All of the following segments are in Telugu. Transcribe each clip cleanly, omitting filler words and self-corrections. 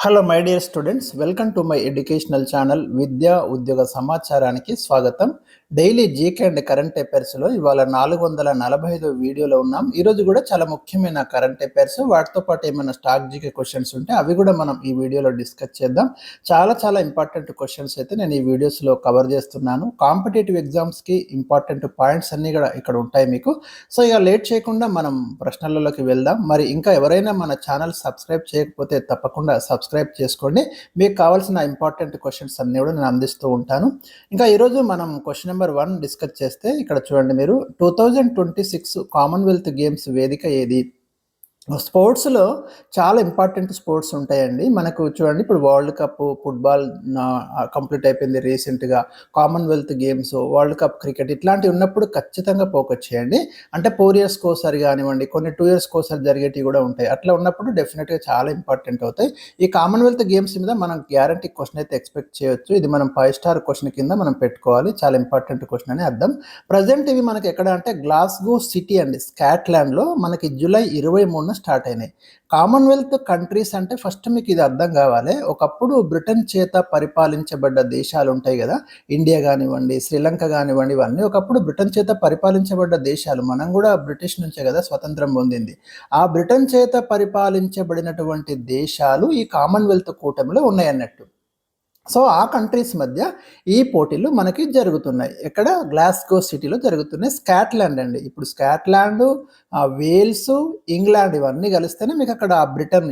Hello my dear students, welcome to my educational channel విద్యా ఉద్యోగ సమాచారానికి స్వాగతం. డైలీ జీకే అండ్ కరెంట్ అఫైర్స్లో ఇవాళ 445 వీడియోలో ఉన్నాం. ఈరోజు కూడా చాలా ముఖ్యమైన కరెంట్ అఫైర్స్, వాటితో పాటు ఏమైనా స్టాక్ జీకే క్వశ్చన్స్ ఉంటే అవి కూడా మనం ఈ వీడియోలో డిస్కస్ చేద్దాం. చాలా ఇంపార్టెంట్ క్వశ్చన్స్ అయితే నేను ఈ వీడియోస్లో కవర్ చేస్తున్నాను. కాంపిటేటివ్ ఎగ్జామ్స్కి ఇంపార్టెంట్ పాయింట్స్ అన్నీ కూడా ఇక్కడ ఉంటాయి మీకు. సో ఇక లేట్ చేయకుండా మనం ప్రశ్నలలోకి వెళ్దాం. మరి ఇంకా ఎవరైనా మన ఛానల్ సబ్స్క్రైబ్ చేయకపోతే తప్పకుండా సబ్స్క్రైబ్ చేసుకోండి. మీకు కావాల్సిన ఇంపార్టెంట్ క్వశ్చన్స్ అన్నీ కూడా నేను అందిస్తూ ఉంటాను. ఇంకా ఈరోజు మనం క్వశ్చన్ నెంబర్ 1 డిస్కస్ చేస్తే ఇక్కడ చూడండి మీరు, 2026 కామన్వెల్త్ గేమ్స్ వేదిక ఏది? స్పోర్ట్స్లో చాలా ఇంపార్టెంట్ స్పోర్ట్స్ ఉంటాయండి. మనకు చూడండి, ఇప్పుడు వరల్డ్ కప్ ఫుట్బాల్ కంప్లీట్ అయిపోయింది రీసెంట్గా. Commonwealth games, world cup cricket ఇట్లాంటివి ఉన్నప్పుడు ఖచ్చితంగా ఫోకస్ చేయండి. అంటే 4 ఇయర్స్కి ఒకసారి కానివ్వండి, కొన్ని 2 ఇయర్స్కి ఒకసారి జరిగేటివి కూడా ఉంటాయి. అట్లా ఉన్నప్పుడు డెఫినెట్గా చాలా ఇంపార్టెంట్ అవుతాయి. ఈ కామన్వెల్త్ గేమ్స్ మీద మనం గ్యారంటీ క్వశ్చన్ అయితే ఎక్స్పెక్ట్ చేయొచ్చు. ఇది మనం 5 స్టార్ క్వశ్చన్ కింద మనం పెట్టుకోవాలి. చాలా ఇంపార్టెంట్ క్వశ్చన్ అని అర్థం. ప్రజెంట్ ఇవి మనకి ఎక్కడ అంటే గ్లాస్గో సిటీ అండి, స్కాట్లాండ్లో మనకి జూలై 23 స్టార్ట్ అయినాయి. కామన్వెల్త్ కంట్రీస్ అంటే ఫస్ట్ మీకు ఇది అర్థం కావాలి. ఒకప్పుడు బ్రిటన్ చేత పరిపాలించబడ్డ దేశాలు ఉంటాయి కదా, ఇండియా కానివ్వండి, శ్రీలంక కానివ్వండి, ఇవన్నీ ఒకప్పుడు బ్రిటన్ చేత పరిపాలించబడ్డ దేశాలు. మనం కూడా బ్రిటిష్ నుంచే కదా స్వతంత్రం పొందింది. ఆ బ్రిటన్ చేత పరిపాలించబడినటువంటి దేశాలు ఈ కామన్వెల్త్ కూటమిలో ఉన్నాయన్నట్టు. సో ఆ కంట్రీస్ మధ్య ఈ పోటీలు మనకి జరుగుతున్నాయి. ఎక్కడ? గ్లాస్గో సిటీలో జరుగుతున్నాయి. స్కాట్లాండ్ అండి. ఇప్పుడు స్కాట్లాండ్, వేల్స్, ఇంగ్లాండ్ ఇవన్నీ కలిస్తేనే మీకు అక్కడ బ్రిటన్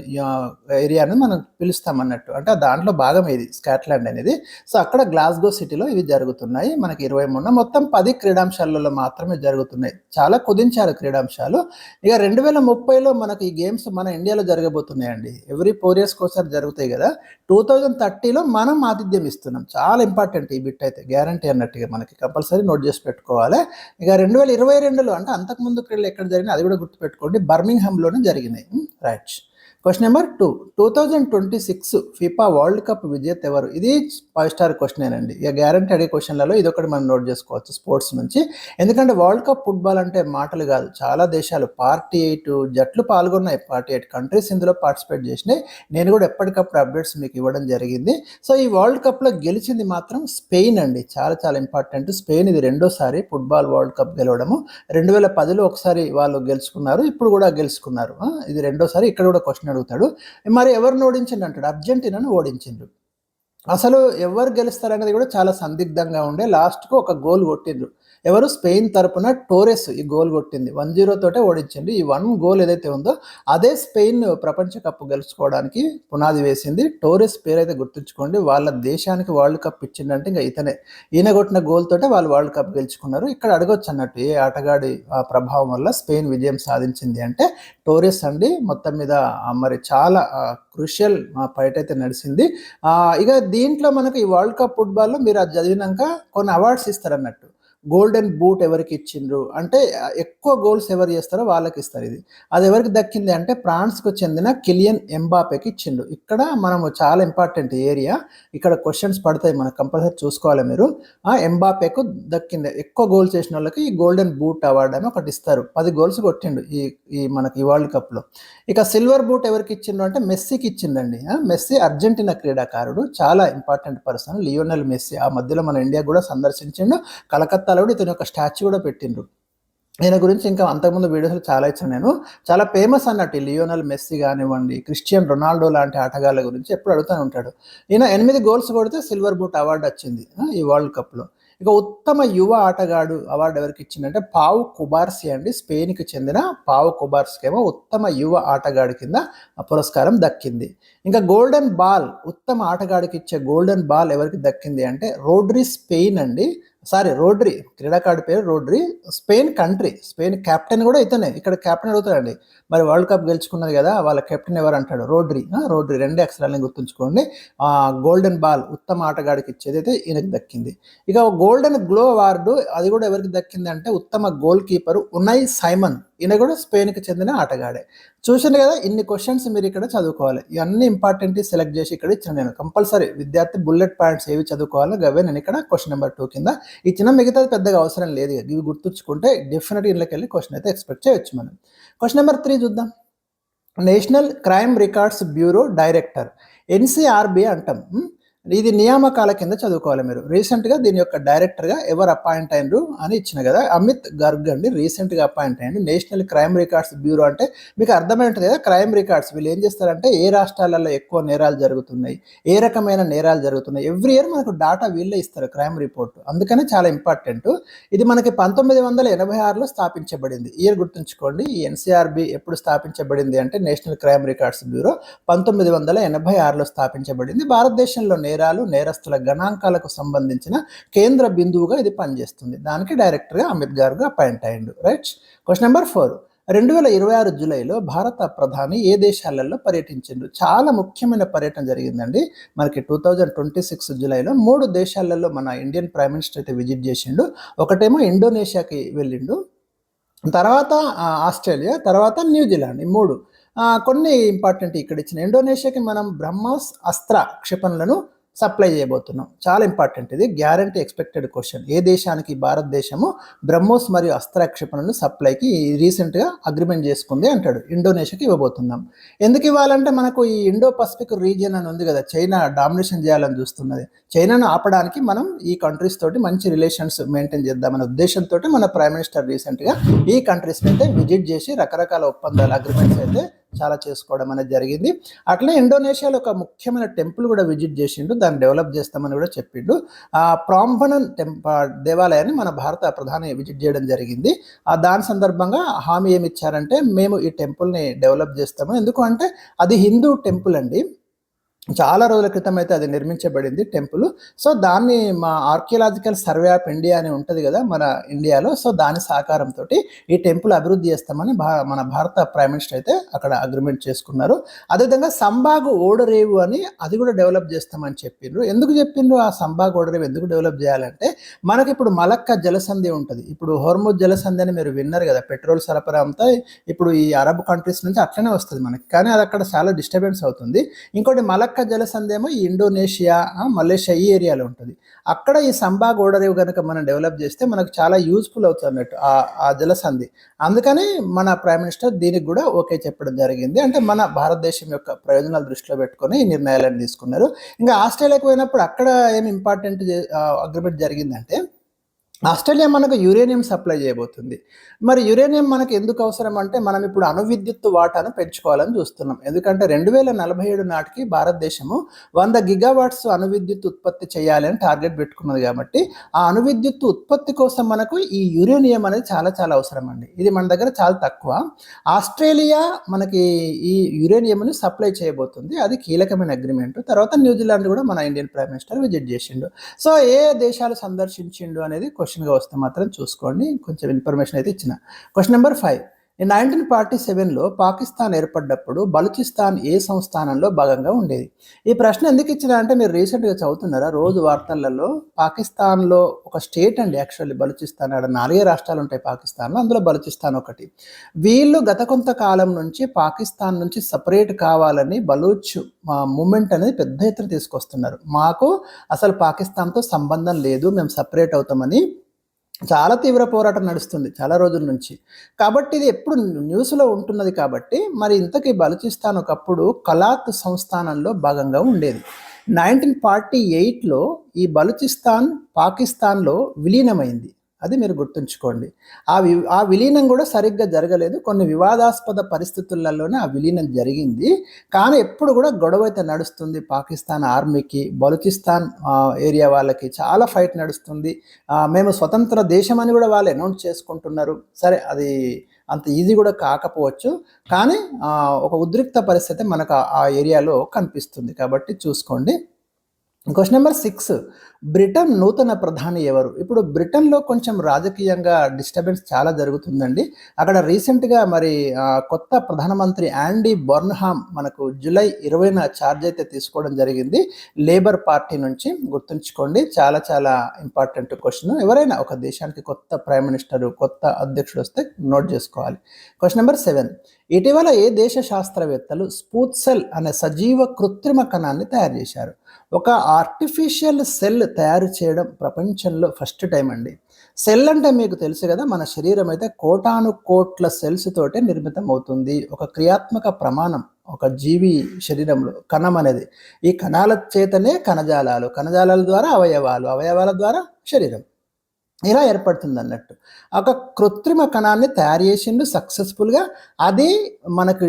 ఏరియాని మనం పిలుస్తాం అన్నట్టు. అంటే దాంట్లో భాగం ఇది స్కాట్లాండ్ అనేది. సో అక్కడ గ్లాస్గో సిటీలో ఇవి జరుగుతున్నాయి. మనకి 23 మొత్తం 10 క్రీడాంశాలలో మాత్రమే జరుగుతున్నాయి. చాలా కుదించారు క్రీడాంశాలు. ఇక 2030లో మనకి ఈ గేమ్స్ మన ఇండియాలో జరగబోతున్నాయండి. ఎవ్రీ 4 ఇయర్స్కి ఒకసారి జరుగుతాయి కదా. 2030లో మనం ఆతిథ్యం ఇస్తున్నాం. చాలా ఇంపార్టెంట్ ఈ బిట్ అయితే, గ్యారంటీ అన్నట్టుగా మనకి కంపల్సరీ నోట్ చేసి పెట్టుకోవాలి. ఇక 2022లో అంటే అంతకుముందు క్రీడలు ఎక్కడ జరిగినాయి అది కూడా గుర్తుపెట్టుకోండి, బర్మింగ్హామ్లోనే జరిగినాయి. Right. Question number 2, 2026 FIFA world cup విజేత ఎవరు? ఇది 5 స్టార్ క్వశ్చన్ అండి. ఇక గ్యారంటీ అడిగే క్వశ్చన్లలో ఇది ఒకటి మనం నోట్ చేసుకోవచ్చు స్పోర్ట్స్ నుంచి. ఎందుకంటే వరల్డ్ కప్ ఫుట్బాల్ అంటే మాటలు కాదు, చాలా దేశాలు 48 జట్లు పాల్గొన్నాయి, 48 కంట్రీస్ ఇందులో పార్టిసిపేట్ చేసినాయి. నేను కూడా ఎప్పటికప్పుడు అప్డేట్స్ మీకు ఇవ్వడం జరిగింది. సో ఈ వరల్డ్ కప్లో గెలిచింది మాత్రం స్పెయిన్ అండి. చాలా ఇంపార్టెంట్. స్పెయిన్ ఇది రెండోసారి ఫుట్బాల్ వరల్డ్ కప్ గెలవడము. 2010లో ఒకసారి వాళ్ళు గెలుచుకున్నారు, ఇప్పుడు కూడా గెలుచుకున్నారు. ఇది రెండోసారి. ఇక్కడ కూడా క్వశ్చన్ అడుగుతాడు, మరి ఎవరిని ఓడించిండు అంటాడు. అర్జెంటీనాను ఓడించిండ్రు. అసలు ఎవరు గెలుస్తారనేది కూడా చాలా సందిగ్ధంగా ఉండే. లాస్ట్కు ఒక గోల్ కొట్టిండ్రు. ఎవరు? స్పెయిన్ తరపున టోరెస్ ఈ గోల్ కొట్టింది. 1-0 తోటే ఓడించింది. ఈ 1 గోల్ ఏదైతే ఉందో అదే స్పెయిన్ ప్రపంచ కప్ గెలుచుకోవడానికి పునాది వేసింది. టోరెస్ పేరైతే గుర్తుంచుకోండి. వాళ్ళ దేశానికి వరల్డ్ కప్ ఇచ్చిందంటే ఇంకా ఇతనే. ఈయన కొట్టిన గోల్ తోటే వాళ్ళు వరల్డ్ కప్ గెలుచుకున్నారు. ఇక్కడ అడగొచ్చు అన్నట్టు, ఏ ఆటగాడి ప్రభావం వల్ల స్పెయిన్ విజయం సాధించింది అంటే టోరెస్ అండి. మొత్తం మీద మరి చాలా క్రూషియల్ ఫైట్ అయితే నడిచింది. ఇక దీంట్లో మనకు ఈ వరల్డ్ కప్ ఫుట్బాల్లో మీరు అది చదివినాక కొన్ని అవార్డ్స్ ఇస్తారన్నట్టు. గోల్డెన్ బూట్ ఎవరికి ఇచ్చిండ్రు అంటే ఎక్కువ గోల్స్ ఎవరు చేస్తారో వాళ్ళకి ఇస్తారు. ఇది అది ఎవరికి దక్కింది అంటే ఫ్రాన్స్కు చెందిన కిలియన్ ఎంబాపేకి ఇచ్చిండ్రు. ఇక్కడ మనము చాలా ఇంపార్టెంట్ ఏరియా, ఇక్కడ క్వశ్చన్స్ పడతాయి, మనకు కంపల్సరీ చూసుకోవాలి మీరు. ఎంబాపేకు దక్కింది. ఎక్కువ గోల్స్ చేసిన వాళ్ళకి ఈ గోల్డెన్ బూట్ అవార్డు అని ఒకటి ఇస్తారు. 10 గోల్స్ కొట్టిండు ఈ మనకి ఈ వరల్డ్ కప్లో. ఇక సిల్వర్ బూట్ ఎవరికి ఇచ్చిండ్రు అంటే మెస్సీకి ఇచ్చిండండి. మెస్సీ అర్జెంటీనా క్రీడాకారుడు, చాలా ఇంపార్టెంట్ పర్సన్ లియోనెల్ మెస్సీ. ఆ మధ్యలో మన ఇండియా కూడా సందర్శించిండు. కలకత్తాలో కూడా ఇతని యొక్క స్టాచ్యూ కూడా పెట్టిండ్రు. ఈయన గురించి ఇంకా అంతకుముందు వీడియోస్లో చాలా ఇచ్చాను నేను. చాలా ఫేమస్ అన్నట్టు లియోనెల్ మెస్సీ కానివ్వండి, క్రిస్టియన్ రొనాల్డో లాంటి ఆటగాళ్ళ గురించి ఎప్పుడు అడుగుతూనే ఉంటాడు. ఈయన 8 గోల్స్ కొడితే సిల్వర్ బూట్ అవార్డు వచ్చింది ఈ వరల్డ్ కప్లో. ఇక ఉత్తమ యువ ఆటగాడు అవార్డు ఎవరికి ఇచ్చిందంటే పావు కుబార్సి అండి. స్పెయిన్కి చెందిన పావు కుబార్స్కేమో ఉత్తమ యువ ఆటగాడి కింద పురస్కారం దక్కింది. ఇంకా గోల్డెన్ బాల్, ఉత్తమ ఆటగాడికి ఇచ్చే గోల్డెన్ బాల్ ఎవరికి దక్కింది అంటే రోడ్రి, స్పెయిన్ అండి. రోడ్రి క్రీడాకారుడి పేరు రోడ్రి. స్పెయిన్ కంట్రీ, స్పెయిన్ కెప్టెన్ కూడా ఇతనే. ఇక్కడ కెప్టెన్ అడుగుతాడండి, మరి వరల్డ్ కప్ గెలుచుకున్నది కదా వాళ్ళ కెప్టెన్ ఎవరు అంటాడు. రోడ్రి. 2 అక్షరాలని గుర్తుంచుకోండి. గోల్డెన్ బాల్ ఉత్తమ ఆటగాడికి ఇచ్చేది అయితే ఈయనకి దక్కింది. ఇక గోల్డెన్ గ్లో అవార్డు అది కూడా ఎవరికి దక్కింది అంటే ఉత్తమ గోల్ కీపరు ఉన్నై సైమన్. ఈయన కూడా స్పెయిన్కి చెందిన ఆటగాడే. చూసింది కదా, ఇన్ని క్వశ్చన్స్ మీరు ఇక్కడ చదువుకోవాలి. ఇవన్నీ ఇంపార్టెంట్ సెలెక్ట్ చేసి ఇక్కడ ఇచ్చిన నేను. కంపల్సరీ విద్యార్థి బుల్లెట్ పాయింట్స్ ఏవి చదువుకోవాలో అవే నేను ఇక్కడ క్వశ్చన్ నెంబర్ 2 కింద ఇచ్చిన. మిగతాది పెద్దగా అవసరం లేదు. ఇవి గుర్తుంచుకుంటే డెఫినెట్గా ఇళ్ళకి వెళ్ళి క్వశ్చన్ అయితే ఎక్స్పెక్ట్ చేయొచ్చు మనం. క్వశ్చన్ నెంబర్ 3 చూద్దాం. National crime records bureau director NCRB అంటాం. ఇది నియామకాల కింద చదువుకోవాలి మీరు. రీసెంట్గా దీని యొక్క డైరెక్టర్గా ఎవరు అపాయింట్ అయినరు అని ఇచ్చిన కదా, అమిత్ గర్గ్ అండి రీసెంట్గా అపాయింట్ అయ్యండి. నేషనల్ క్రైమ్ రికార్డ్స్ బ్యూరో అంటే మీకు అర్థమై ఉంటుంది కదా, క్రైమ్ రికార్డ్స్. వీళ్ళు ఏం చేస్తారంటే ఏ రాష్ట్రాలలో ఎక్కువ నేరాలు జరుగుతున్నాయి, ఏ రకమైన నేరాలు జరుగుతున్నాయి, ఎవ్రీ ఇయర్ మనకు డాటా వీళ్ళే ఇస్తారు, క్రైమ్ రిపోర్ట్. అందుకనే చాలా ఇంపార్టెంట్. ఇది మనకి 1986లో స్థాపించబడింది. ఇయర్ గుర్తుంచుకోండి. ఈ ఎన్సీఆర్బి ఎప్పుడు స్థాపించబడింది అంటే నేషనల్ క్రైమ్ రికార్డ్స్ బ్యూరో 1986లో స్థాపించబడింది. భారతదేశంలో నేరాలు, నేరస్తుల గణాంకాలకు సంబంధించిన కేంద్ర బిందువుగా ఇది పనిచేస్తుంది. దానికి డైరెక్టర్గా అమిత్ గారు అపాయింట్ అయ్యిండు. రైట్. Question number 4. 2026 జూలైలో భారత ప్రధాని ఏ దేశాలలో పర్యటించిండు? చాలా ముఖ్యమైన పర్యటన జరిగిందండి మనకి. 2026 జూలైలో 3 దేశాలలో మన ఇండియన్ ప్రైమ్ మినిస్టర్ అయితే విజిట్ చేసిండు. ఒకటేమో ఇండోనేషియాకి వెళ్ళిండు, తర్వాత ఆస్ట్రేలియా, తర్వాత న్యూజిలాండ్. ఈ 3 కొన్ని ఇంపార్టెంట్ ఇక్కడ ఇచ్చిన. ఇండోనేషియాకి మనం బ్రహ్మోస్ అస్త్ర క్షిపణులను సప్లై చేయబోతున్నాం. చాలా ఇంపార్టెంట్. ఇది గ్యారంటీ ఎక్స్పెక్టెడ్ క్వశ్చన్. ఏ దేశానికి భారతదేశము బ్రహ్మోస్ మరియు అస్త్ర క్షిపణులను సప్లైకి రీసెంట్గా అగ్రిమెంట్ చేసుకుంది అంటాడు. ఇండోనేషియాకి ఇవ్వబోతున్నాం. ఎందుకు ఇవ్వాలంటే మనకు ఈ ఇండో పసిఫిక్ రీజియన్ అని ఉంది కదా, చైనా డామినేషన్ చేయాలని చూస్తున్నది. చైనాను ఆపడానికి మనం ఈ కంట్రీస్ తోటి మంచి రిలేషన్స్ మెయింటైన్ చేద్దామనే ఉద్దేశంతో మన ప్రైమ్ మినిస్టర్ రీసెంట్గా ఈ కంట్రీస్ని అయితే విజిట్ చేసి రకరకాల ఒప్పందాలు, అగ్రిమెంట్స్ అయితే చాలా చేసుకోవడం అనేది జరిగింది. అట్లనే ఇండోనేషియాలో ఒక ముఖ్యమైన టెంపుల్ కూడా విజిట్ చేసిండు, దాన్ని డెవలప్ చేస్తామని కూడా చెప్పిండు. ప్రాంబనన్ దేవాలయాన్ని మన భారత ప్రధాని విజిట్ చేయడం జరిగింది. దాని సందర్భంగా హామీ ఏమి ఇచ్చారంటే మేము ఈ టెంపుల్ని డెవలప్ చేస్తాము. ఎందుకు అంటే అది హిందూ టెంపుల్ అండి, చాలా రోజుల క్రితం అయితే అది నిర్మించబడింది టెంపుల్. సో దాన్ని మా ఆర్కియలాజికల్ సర్వే ఆఫ్ ఇండియా అని ఉంటుంది కదా మన ఇండియాలో, సో దాని సహకారంతో ఈ టెంపుల్ అభివృద్ధి చేస్తామని మన భారత ప్రైమ్ మినిస్టర్ అయితే అక్కడ అగ్రిమెంట్ చేసుకున్నారు. అదేవిధంగా సంబాగ్ ఓడరేవు అని అది కూడా డెవలప్ చేస్తామని చెప్పిండ్రు. ఎందుకు చెప్పిండ్రు ఆ సంబాగ్ ఓడరేవు ఎందుకు డెవలప్ చేయాలంటే మనకి ఇప్పుడు మలక్కా జలసంధి ఉంటుంది, ఇప్పుడు హోర్ముజ్ జలసంధి అని మీరు విన్నారు కదా, పెట్రోల్ సరఫరా అంతా ఇప్పుడు ఈ అరబ్ కంట్రీస్ నుంచి అట్లనే వస్తుంది మనకి, కానీ అది అక్కడ చాలా డిస్టర్బెన్స్ అవుతుంది. ఇంకోటి మలక్కా జలసంధి ఏమో ఈ ఇండోనేషియా, మలేషియా ఈ ఏరియాలో ఉంటుంది. అక్కడ ఈ సంబాగ్ ఓడరేవు కనుక మనం డెవలప్ చేస్తే మనకు చాలా యూజ్ఫుల్ అవుతుంది అన్నట్టు ఆ జలసంధి. అందుకని మన ప్రైమ్ మినిస్టర్ దీనికి కూడా ఓకే చెప్పడం జరిగింది. అంటే మన భారతదేశం యొక్క ప్రయోజనాలు దృష్టిలో పెట్టుకొని ఈ నిర్ణయాలను తీసుకున్నారు. ఇంకా ఆస్ట్రేలియాకి పోయినప్పుడు అక్కడ ఏమి ఇంపార్టెంట్ అగ్రిమెంట్ జరిగిందంటే ఆస్ట్రేలియా మనకు యురేనియం సప్లై చేయబోతుంది. మరి యురేనియం మనకు ఎందుకు అవసరం అంటే మనం ఇప్పుడు అణు విద్యుత్ వాటాను పెంచుకోవాలని చూస్తున్నాం. ఎందుకంటే 2047 నాటికి భారతదేశము 100 గిగావాట్స్ అణు విద్యుత్ ఉత్పత్తి చేయాలి అని టార్గెట్ పెట్టుకున్నది. కాబట్టి ఆ అణు విద్యుత్ ఉత్పత్తి కోసం మనకు ఈ యురేనియం అనేది చాలా చాలా అవసరం అండి. ఇది మన దగ్గర చాలా తక్కువ. ఆస్ట్రేలియా మనకి ఈ యురేనియంని సప్లై చేయబోతుంది, అది కీలకమైన అగ్రిమెంట్. తర్వాత న్యూజిలాండ్ కూడా మన ఇండియన్ ప్రైమ్ మినిస్టర్ విజిట్ చేసిండు. సో ఏ దేశాలు సందర్శించిండు అనేది క్వశ్చన్గా వస్తే మాత్రం చూసుకోండి, కొంచెం ఇన్ఫర్మేషన్ అయితే ఇచ్చిన. Question number 5. 1947లో పాకిస్తాన్ ఏర్పడ్డప్పుడు బలూచిస్తాన్ ఏ సంస్థానంలో భాగంగా ఉండేది? ఈ ప్రశ్న ఎందుకు ఇచ్చిన అంటే మీరు రీసెంట్గా చదువుతున్నారా రోజు వార్తలలో, పాకిస్తాన్లో ఒక స్టేట్ అండి యాక్చువల్లీ బలూచిస్తాన్. ఆడ 4 రాష్ట్రాలు ఉంటాయి పాకిస్తాన్లో, అందులో బలూచిస్తాన్ ఒకటి. వీళ్ళు గత కొంతకాలం నుంచి పాకిస్తాన్ నుంచి సపరేట్ కావాలని బలూచ్ మూమెంట్ అనేది పెద్ద ఎత్తున తీసుకొస్తున్నారు. మాకు అసలు పాకిస్తాన్తో సంబంధం లేదు, మేము సపరేట్ అవుతామని చాలా తీవ్ర పోరాటం నడుస్తుంది చాలా రోజుల నుంచి. కాబట్టి ఇది ఎప్పుడు న్యూస్లో ఉంటున్నది. కాబట్టి మరి ఇంతకీ బలూచిస్తాన్ ఒకప్పుడు కలాత్ సంస్థానంలో భాగంగా ఉండేది. 1948లో ఈ బలూచిస్తాన్ పాకిస్తాన్లో విలీనమైంది, అది మీరు గుర్తుంచుకోండి. ఆ విలీనం కూడా సరిగ్గా జరగలేదు, కొన్ని వివాదాస్పద పరిస్థితులలోనే ఆ విలీనం జరిగింది. కానీ ఎప్పుడు కూడా గొడవ అయితే నడుస్తుంది. పాకిస్తాన్ ఆర్మీకి బలూచిస్తాన్ ఏరియా వాళ్ళకి చాలా ఫైట్ నడుస్తుంది. మేము స్వతంత్ర దేశం అని కూడా వాళ్ళు అనౌన్స్ చేసుకుంటున్నారు. సరే అది అంత ఈజీ కూడా కాకపోవచ్చు, కానీ ఒక ఉద్రిక్త పరిస్థితి మనకు ఆ ఏరియాలో కనిపిస్తుంది. కాబట్టి చూసుకోండి. Question number 6. బ్రిటన్ నూతన ప్రధాని ఎవరు? ఇప్పుడు బ్రిటన్లో కొంచెం రాజకీయంగా డిస్టర్బెన్స్ చాలా జరుగుతుందండి. అక్కడ రీసెంట్గా మరి కొత్త ప్రధానమంత్రి యాండీ బర్న్హామ్ మనకు జూలై 20న ఛార్జ్ అయితే తీసుకోవడం జరిగింది లేబర్ పార్టీ నుంచి. గుర్తుంచుకోండి, చాలా చాలా ఇంపార్టెంట్ క్వశ్చన్. ఎవరైనా ఒక దేశానికి కొత్త ప్రైమ్ మినిస్టర్, కొత్త అధ్యక్షుడు వస్తే నోట్ చేసుకోవాలి. Question number 7. ఇటీవల ఏ దేశ శాస్త్రవేత్తలు స్పూత్సెల్ అనే సజీవ కృత్రిమ కణాన్ని తయారు చేశారు? ఒక ఆర్టిఫిషియల్ సెల్ తయారు చేయడం ప్రపంచంలో ఫస్ట్ టైం అండి. సెల్ అంటే మీకు తెలుసు కదా, మన శరీరం అయితే కోటాను కోట్ల సెల్స్ తోటే నిర్మితం అవుతుంది. ఒక క్రియాత్మక ప్రమాణం, ఒక జీవి శరీరంలో కణం అనేది. ఈ కణాల చేతనే కణజాలాలు, కణజాలాల ద్వారా అవయవాలు, అవయవాల ద్వారా శరీరం ఇలా ఏర్పడుతుంది అన్నట్టు. ఒక కృత్రిమ కణాన్ని తయారు చేసిండు సక్సెస్ఫుల్గా. అది మనకు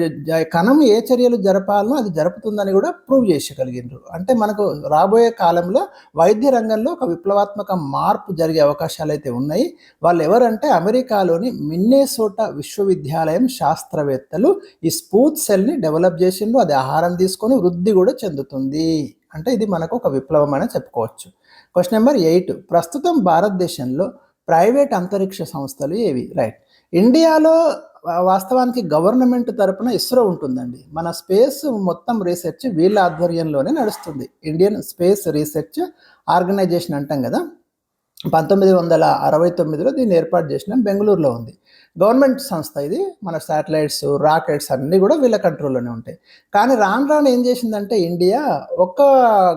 కణం ఏ చర్యలు జరపాలనో అది జరుపుతుందని కూడా ప్రూవ్ చేసగలిగిండ్రు. అంటే మనకు రాబోయే కాలంలో వైద్య రంగంలో ఒక విప్లవాత్మక మార్పు జరిగే అవకాశాలు అయితే ఉన్నాయి. వాళ్ళు ఎవరంటే అమెరికాలోని మిన్నేసోటా విశ్వవిద్యాలయం శాస్త్రవేత్తలు ఈ స్పూత్ సెల్ని డెవలప్ చేసిండ్రు. అది ఆహారం తీసుకొని వృద్ధి కూడా చెందుతుంది. అంటే ఇది మనకు ఒక విప్లవం అని చెప్పుకోవచ్చు. క్వశ్చన్ నెంబర్ 8, ప్రస్తుతం భారతదేశంలో ప్రైవేట్ అంతరిక్ష సంస్థలు ఏవి? రైట్. ఇండియాలో వాస్తవానికి గవర్నమెంట్ తరపున ఇస్రో ఉంటుందండి. మన స్పేస్ మొత్తం రీసెర్చ్ వీళ్ళ ఆధ్వర్యంలోనే నడుస్తుంది. ఇండియన్ స్పేస్ రీసెర్చ్ ఆర్గనైజేషన్ అంటాం కదా. 1969లో దీన్ని ఏర్పాటు చేసినాం. బెంగళూరులో ఉంది. గవర్నమెంట్ సంస్థ ఇది. మన శాటిలైట్స్, రాకెట్స్ అన్నీ కూడా వీళ్ళ కంట్రోల్లోనే ఉంటాయి. కానీ రాను రాను ఏం చేసిందంటే ఇండియా ఒక్క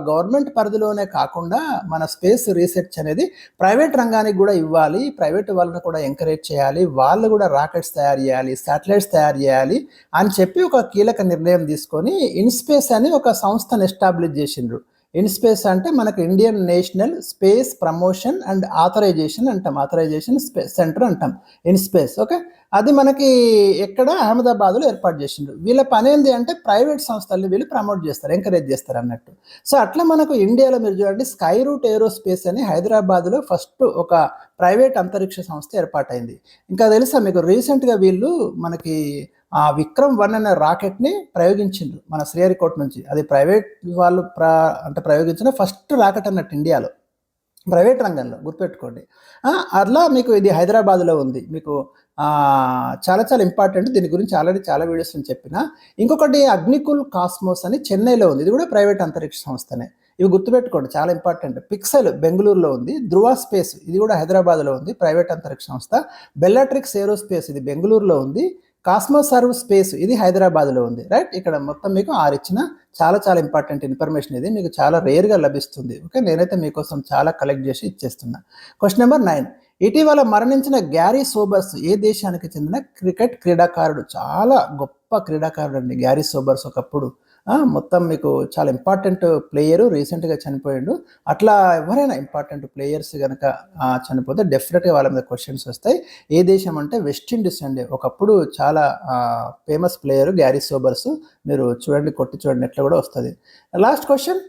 గవర్నమెంట్ పరిధిలోనే కాకుండా మన స్పేస్ రీసెర్చ్ అనేది ప్రైవేట్ రంగానికి కూడా ఇవ్వాలి, ప్రైవేట్ వాళ్ళని కూడా ఎంకరేజ్ చేయాలి, వాళ్ళు కూడా రాకెట్స్ తయారు చేయాలి, శాటిలైట్స్ తయారు చేయాలి అని చెప్పి ఒక కీలక నిర్ణయం తీసుకొని ఇన్స్పేస్ అని ఒక సంస్థను ఎస్టాబ్లిష్ చేసిండ్రు. ఇన్స్పేస్ అంటే మనకు Indian national space promotion and authorization అంటాం. ఆథరైజేషన్ సెంటర్ అంటాం ఇన్స్పేస్. ఓకే, అది మనకి ఎక్కడ అహ్మదాబాద్లో ఏర్పాటు చేసిండ్రు. వీళ్ళ పని ఏంటి అంటే ప్రైవేట్ సంస్థల్ని వీళ్ళు ప్రమోట్ చేస్తారు, ఎంకరేజ్ చేస్తారు అన్నట్టు. సో అట్లా మనకు ఇండియాలో మీరు చూడండి, స్కై రూట్ ఏరోస్పేస్ అని హైదరాబాద్లో ఫస్ట్ ఒక ప్రైవేట్ అంతరిక్ష సంస్థ ఏర్పాటైంది. ఇంకా తెలుసా మీకు, రీసెంట్గా వీళ్ళు మనకి విక్రమ్ 1 అనే రాకెట్ని ప్రయోగించిండ్రు మన శ్రీహరికోట నుంచి. అది ప్రైవేట్ వాళ్ళు అంటే ప్రయోగించిన ఫస్ట్ రాకెట్ అన్నట్టు ఇండియాలో, ప్రైవేట్ రంగంలో, గుర్తుపెట్టుకోండి. అట్లా మీకు ఇది హైదరాబాద్లో ఉంది. మీకు చాలా చాలా ఇంపార్టెంట్. దీని గురించి ఆల్రెడీ చాలా వీడియోస్ నేను చెప్పిన. ఇంకొకటి అగ్నికుల్ కాస్మోస్ అని చెన్నైలో ఉంది. ఇది కూడా ప్రైవేట్ అంతరిక్ష సంస్థనే. ఇవి గుర్తుపెట్టుకోండి, చాలా ఇంపార్టెంట్. పిక్సెల్ బెంగళూరులో ఉంది. ధృవ స్పేస్ ఇది కూడా హైదరాబాద్లో ఉంది, ప్రైవేట్ అంతరిక్ష సంస్థ. బెల్లాట్రిక్స్ ఏరోస్పేస్ ఇది బెంగళూరులో ఉంది. కాస్మోసర్వ్ స్పేస్ ఇది హైదరాబాద్లో ఉంది. రైట్. ఇక్కడ మొత్తం మీకు 6 ఇచ్చిన చాలా చాలా ఇంపార్టెంట్ ఇన్ఫర్మేషన్. ఇది మీకు చాలా రేర్గా లభిస్తుంది. ఓకే, నేనైతే మీకోసం చాలా కలెక్ట్ చేసి ఇచ్చేస్తున్నా. క్వశ్చన్ నెంబర్ 9, ఇటీవల మరణించిన గ్యారీ సోబర్స్ ఏ దేశానికి చెందిన క్రికెట్ క్రీడాకారుడు? చాలా గొప్ప క్రీడాకారుడు అండి గ్యారీ సోబర్స్. ఒకప్పుడు మొత్తం మీకు చాలా ఇంపార్టెంట్ ప్లేయరు, రీసెంట్గా చనిపోయాడు. అట్లా ఎవరైనా ఇంపార్టెంట్ ప్లేయర్స్ కనుక చనిపోతే డెఫినెట్గా వాళ్ళ మీద క్వశ్చన్స్ వస్తాయి. ఏ దేశం అంటే వెస్టిండీస్ అండి. ఒకప్పుడు చాలా ఫేమస్ ప్లేయరు గ్యారీ సోబర్స్. మీరు చూడండి, కొట్టి చూడండి, ఎట్లా కూడా వస్తుంది. Last question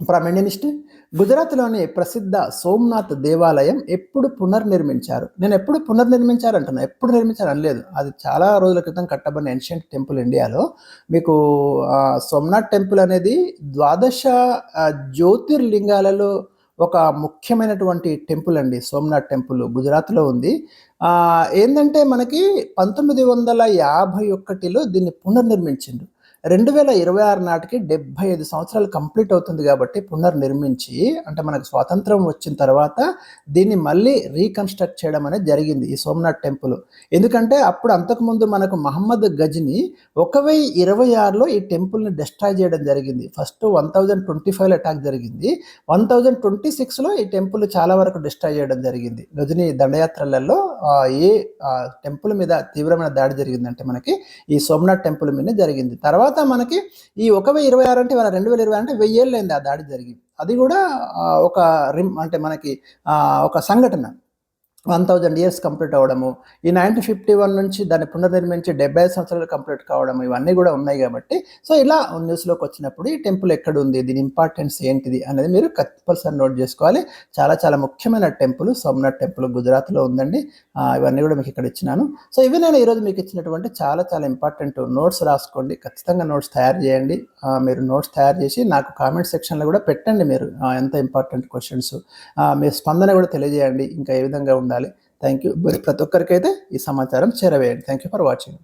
from Indian history. గుజరాత్లోని ప్రసిద్ధ సోమనాథ్ దేవాలయం ఎప్పుడు పునర్నిర్మించారు? నేను ఎప్పుడు పునర్నిర్మించారు అంటున్నా, ఎప్పుడు నిర్మించారు అనలేదు. అది చాలా రోజుల క్రితం కట్టబడిన ఏన్షియంట్ టెంపుల్ ఇండియాలో. మీకు సోమనాథ్ టెంపుల్ అనేది 12 జ్యోతిర్లింగాలలో ఒక ముఖ్యమైనటువంటి టెంపుల్ అండి. సోమనాథ్ టెంపుల్ గుజరాత్లో ఉంది. ఏంటంటే మనకి 1951లో దీన్ని పునర్నిర్మించిండు. 2026 నాటికి 75 సంవత్సరాలు కంప్లీట్ అవుతుంది కాబట్టి పునర్నిర్మించి, అంటే మనకు స్వాతంత్రం వచ్చిన తర్వాత దీన్ని మళ్ళీ రీకన్స్ట్రక్ట్ చేయడం అనేది జరిగింది ఈ సోమనాథ్ టెంపుల్. ఎందుకంటే అప్పుడు అంతకుముందు మనకు మహమ్మద్ గజ్ని 1026లో ఈ టెంపుల్ని డిస్ట్రాయ్ చేయడం జరిగింది. ఫస్ట్ 1025లో అటాక్ జరిగింది. 1026లో ఈ టెంపుల్ చాలా వరకు డిస్ట్రాయ్ చేయడం జరిగింది. గజ్ని దండయాత్రలలో ఏ టెంపుల్ మీద తీవ్రమైన దాడి జరిగిందంటే మనకి ఈ సోమనాథ్ టెంపుల్ మీద జరిగింది. తర్వాత మనకి ఈ 1026 అంటే 2020 అంటే 1000 ఏళ్ళు అయింది ఆ దాడి జరిగింది. అది కూడా ఒక అంటే మనకి ఒక సంఘటన. 1000 ఇయర్స్ కంప్లీట్ అవ్వడము, ఈ 1951 నుంచి దాన్ని పునర్నిర్మించి 75 సంవత్సరాలు కంప్లీట్ కావడం, ఇవన్నీ కూడా ఉన్నాయి కాబట్టి సో ఇలా న్యూస్లోకి వచ్చినప్పుడు ఈ టెంపుల్ ఎక్కడ ఉంది, దీని ఇంపార్టెన్స్ ఏంటిది అనేది మీరు కంపల్సరీ నోట్ చేసుకోవాలి. చాలా చాలా ముఖ్యమైన టెంపుల్ సోమనాథ్ టెంపుల్ గుజరాత్లో ఉందండి. ఇవన్నీ కూడా మీకు ఇక్కడ ఇచ్చినాను. సో ఇవి నేను ఈరోజు మీకు ఇచ్చినటువంటి చాలా చాలా ఇంపార్టెంట్ నోట్స్. రాసుకోండి, ఖచ్చితంగా నోట్స్ తయారు చేయండి. మీరు నోట్స్ తయారు చేసి నాకు కామెంట్ సెక్షన్లో కూడా పెట్టండి. మీరు ఎంత ఇంపార్టెంట్ క్వశ్చన్స్, మీ స్పందన కూడా తెలియజేయండి. ఇంకా ఏ విధంగా ఉండాలి. Thank you. ప్రతి ఒక్కరికైతే ఈ సమాచారం చేరవేయండి. Thank you for watching.